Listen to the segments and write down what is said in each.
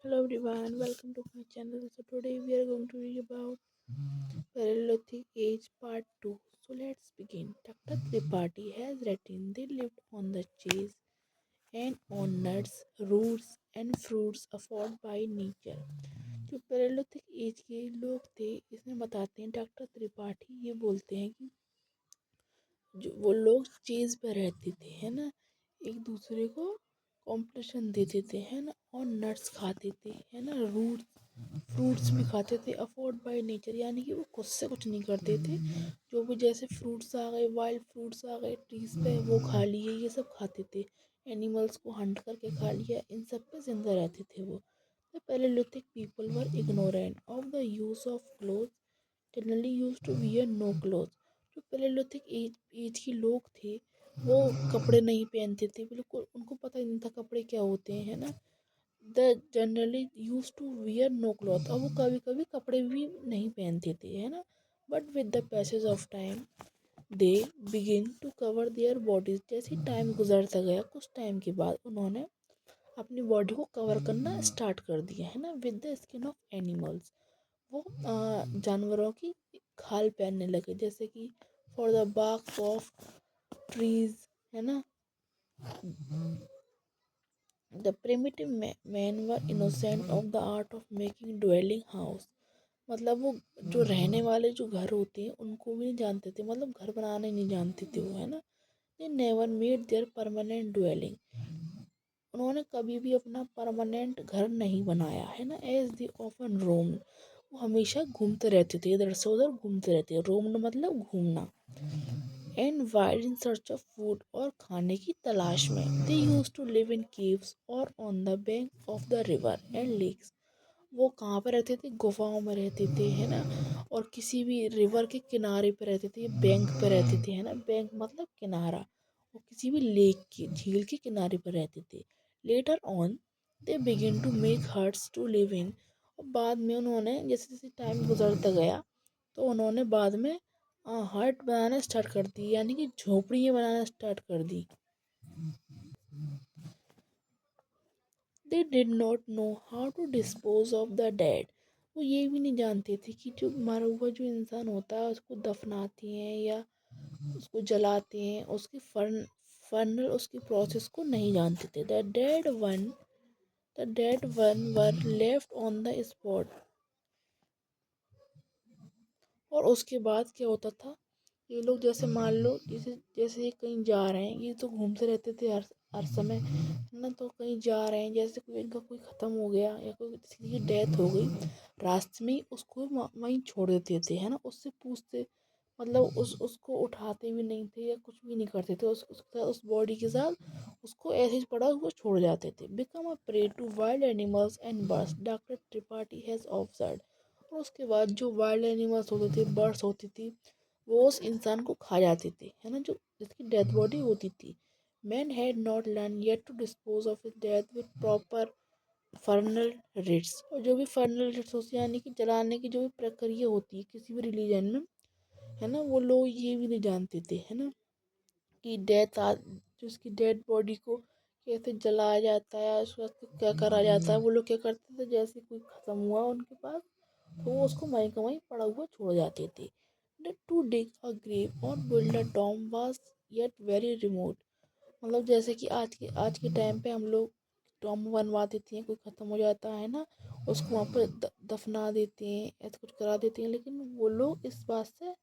Hello everyone, welcome to my channel. So today we are going to read about Paleolithic Age Part 2. So let's begin. Dr. Tripathi has written they lived on the chase and on nuts, roots and fruits afforded by nature. जो पैरेलिथिक as के लोग थे इसमें बताते हैं doctor Tripathi ये बोलते हैं कि जो वो लोग चीज़ पे रहते थे है ना, एक दूसरे को कॉम्पिटिशन देते थे है ना, और नट्स खाते थे है ना, फ्रूट्स भी खाते थे अफोर्ड बाय नेचर, यानी कि वो खुद से कुछ नहीं करते थे। जो भी जैसे फ्रूट्स आ गए, वाइल्ड फ्रूट्स आ गए ट्रीज पे, वो खा लिए, ये सब खाते थे। एनिमल्स को हंट करके खा लिया, इन सब पे जिंदा रहते थे वो। The Palaeolithic people were ignorant of the use of cloth, generally used to wear no cloth. जो पैलेलिथिक एज के लोग थे वो कपड़े नहीं पहनते थे, बिल्कुल उनको पता ही नहीं था कपड़े क्या होते हैं है ना। The generally used to wear no cloth, और वो कभी कभी कपड़े भी नहीं पहनते थे है ना। But with the passage of time they begin to cover their bodies, जैसे टाइम गुजरता गया कुछ टाइम के बाद उन्होंने अपनी बॉडी को कवर करना स्टार्ट कर दिया है ना, with the skin of animals. वो जानवरों की खाल पहनने लगे, जैसे कि for the bark of trees है ना। The primitive man were innocent of the art of making dwelling house, मतलब वो जो रहने वाले जो घर होते हैं उनको भी नहीं जानते थे, मतलब घर बनाने नहीं जानते थे वो है ना। They never made their permanent dwelling, उन्होंने कभी भी अपना परमानेंट घर नहीं बनाया है ना। एज दी ऑफन रोम, वो हमेशा घूमते रहते थे, इधर से उधर घूमते रहते, रोम मतलब घूमना। And wild in search of food, और खाने की तलाश में। They use to live in caves और on the bank of the river and lakes, वो कहाँ पर रहते थे, गुफाओं में रहते थे है ना, और किसी भी रिवर के किनारे पे रहते थे, बैंक पे रहते थे है ना, बैंक मतलब किनारा, और किसी भी लेक के झील के किनारे पर रहते थे। Later on they begin to make huts to live in, और बाद में उन्होंने जैसे जैसे टाइम गुजरता गया तो उन्होंने बाद में हट बनाना स्टार्ट कर दी, यानी कि झोपड़ियाँ बनाना स्टार्ट कर दी। They did not know how to dispose of the dead, वो ये भी नहीं जानते थे कि जो मरा हुआ जो इंसान होता है उसको दफनाते हैं या उसको जलाते हैं, उसकी फर्नल उसकी प्रोसेस को नहीं जानते थे। The dead one were left on the spot, और उसके बाद क्या होता था, ये लोग जैसे मान लो जैसे जैसे ये कहीं जा रहे हैं, ये तो घूमते रहते थे हर हर समय है ना, तो कहीं जा रहे हैं, जैसे कोई इनका कोई ख़त्म हो गया या कोई किसी की डेथ हो गई, रास्ते में ही उसको वहीं छोड़ देते थे है ना, उससे पूछते, मतलब उसको उठाते भी नहीं थे या कुछ भी नहीं करते थे, उस बॉडी के साथ उसको ऐसे ही पड़ा हुआ छोड़ जाते थे। Become a prey to wild animals and birds, doctor Tripathi has observe, और उसके बाद जो वाइल्ड एनिमल्स होते थे, बर्ड्स होती थी, वो उस इंसान को खा जाते थे है ना, जो जिसकी डेथ बॉडी होती थी। Man had not learn yet to dispose of his death with proper funeral rites, और जो भी फर्नल रिट्स होती है यानी कि जलाने की जो भी प्रक्रिया होती है किसी भी रिलीजन में है ना, वो लोग ये भी नहीं जानते थे है ना कि जो उसकी डेड बॉडी को कैसे जलाया जाता है, उसका क्या करा जाता है। वो लोग क्या करते थे, जैसे कोई ख़त्म हुआ उनके पास तो वो उसको वहीं का वहीं पड़ा हुआ छोड़ जाते थे। टू डिग अ ग्रेव और build a Tom was yet very remote, मतलब जैसे कि आज के टाइम पे हम लोग टॉम बनवा देते हैं, कोई ख़त्म हो जाता है ना, उसको वहाँ पर दफना देते हैं, ऐसा कुछ करा देते हैं, लेकिन वो लोग इस बात से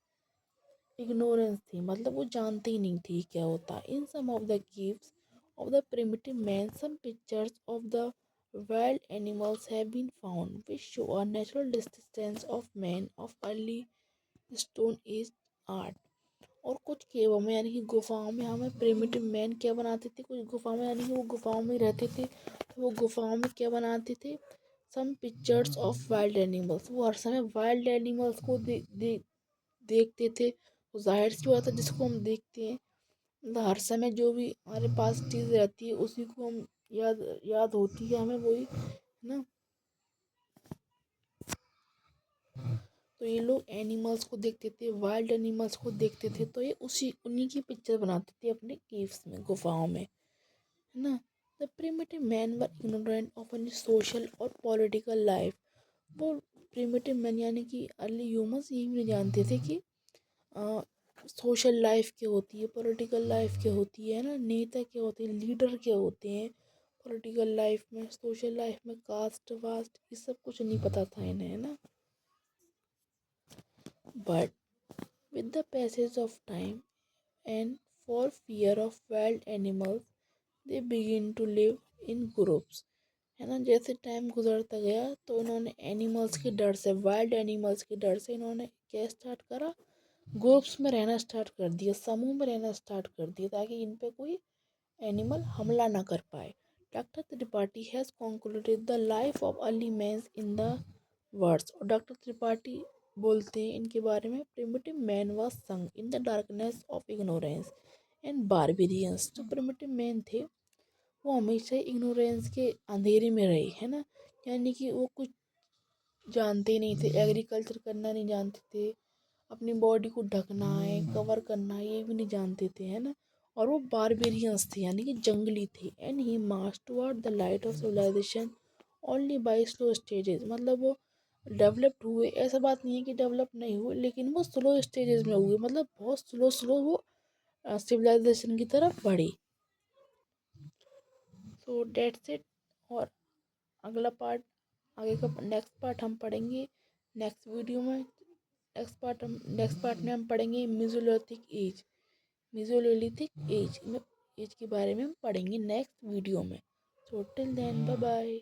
इग्नोरेंस थी, मतलब वो जानते ही नहीं थे क्या होता। In some of the caves of the primitive man, some pictures of the wild animals have been found which show a natural descendants of man of early stone age art। और कुछ केवों में यानी कि गुफाओं में हमें प्रिमिटिव मैन क्या बनाते थे, कुछ गुफाओं में यानी कि वो गुफाओं में रहते थे, तो वो गुफाओं में क्या बनाते थे, some pictures of wild animals, वो हर समय वाइल्ड एनिमल्स को देखते थे। तो जाहिर सी बात है जिसको हम देखते हैं, मतलब हर समय जो भी हमारे पास चीज़ रहती है उसी को हम याद याद होती है हमें वही है ना। तो ये लोग एनिमल्स को देखते थे, वाइल्ड एनिमल्स को देखते थे, तो ये उसी उन्हीं की पिक्चर बनाते थे अपने केव्स में, गुफाओं में है ना। The primitive man were ignorant of an social और पॉलिटिकल लाइफ। वो प्रिमिटिव मैन यानी कि अर्ली ह्यूमंस ये भी नहीं जानते थे कि सोशल लाइफ क्या होती है, पॉलिटिकल लाइफ क्या होती है ना, नेता क्या होते हैं, लीडर क्या होते हैं पॉलिटिकल लाइफ में, सोशल लाइफ में, कास्ट वास्ट ये सब कुछ नहीं पता था इन्हें, है ना। But with the passage of time and for fear of wild animals they begin to live in groups, है ना। जैसे टाइम गुजरता गया तो इन्होंने एनिमल्स के डर से, वाइल्ड एनिमल्स के डर से इन्होंने क्या स्टार्ट करा, ग्रुप्स में रहना स्टार्ट कर दिया, समूह में रहना स्टार्ट कर दिया, ताकि इन पे कोई एनिमल हमला ना कर पाए। Doctor Tripathi has concluded the life of early man in the words, और डॉक्टर त्रिपाठी बोलते हैं इनके बारे में, प्रिमिटिव मैन वाज संग in the darkness of ignorance and barbarians. जो प्रिमिटिव मैन थे वो हमेशा इग्नोरेंस के अंधेरे में रहे, है ना, यानी कि वो कुछ जानते नहीं थे, एग्रीकल्चर करना नहीं जानते थे, अपनी बॉडी को ढकना है, कवर करना है, ये भी नहीं जानते थे, है ना। और वो बारबेरियंस थे यानी कि जंगली थे। And he march toward the light of civilisation only by slow stages, मतलब वो डेवलप्ड हुए, ऐसा बात नहीं है कि डेवलप नहीं हुए, लेकिन वो स्लो स्टेजेस में हुए, मतलब बहुत स्लो स्लो वो सिविलाइजेशन की तरफ बढ़े। So that's it. और अगला पार्ट, आगे का नेक्स्ट पार्ट हम पढ़ेंगे नेक्स्ट वीडियो में। नेक्स्ट पार्ट में हम पढ़ेंगे मेसोलिथिक एज में, एज के बारे में हम पढ़ेंगे नेक्स्ट वीडियो में। So till then bye bye.